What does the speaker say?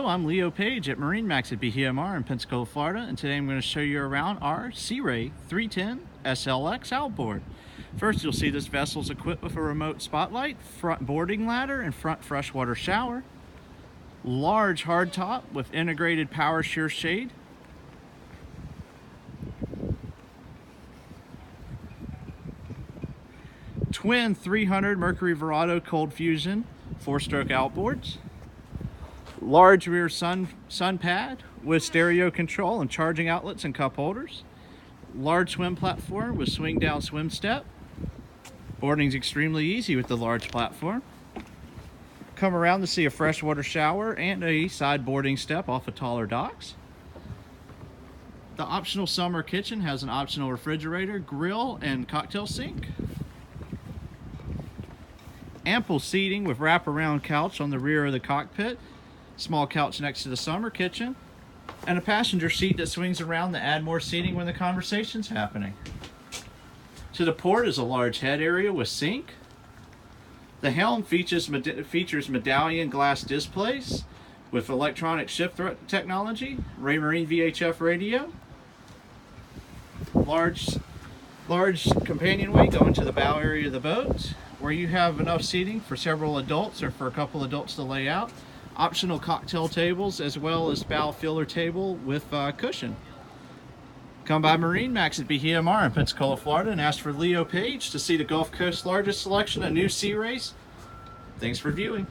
Hello, I'm Leo Page at MarineMax at Bahia in Pensacola, Florida, and today I'm going to show you around our Sea Ray 310 SLX outboard. First, you'll see this vessel is equipped with a remote spotlight, front boarding ladder, and front freshwater shower. Large hardtop with integrated power shear shade. Twin 300 Mercury Verado cold fusion 4-stroke outboards. Large rear sun pad with stereo control and charging outlets and cup holders. Large swim platform with swing down swim step. Boarding's extremely easy with the large platform. Come around to see a freshwater shower and a side boarding step off of taller docks. The optional summer kitchen has an optional refrigerator, grill, and cocktail sink. Ample seating with wraparound couch on the rear of the cockpit. Small couch next to the summer kitchen, and a passenger seat that swings around to add more seating when the conversation's happening. To the port is a large head area with sink. The helm features medallion glass displays with electronic shift technology, Raymarine VHF radio. Large companionway going to the bow area of the boat, where you have enough seating for several adults or for a couple adults to lay out. Optional cocktail tables, as well as bow filler table with cushion. Come by MarineMax at Bahia in Pensacola, Florida, and ask for Leo Page to see the Gulf Coast's largest selection of new Sea Rays. Thanks for viewing.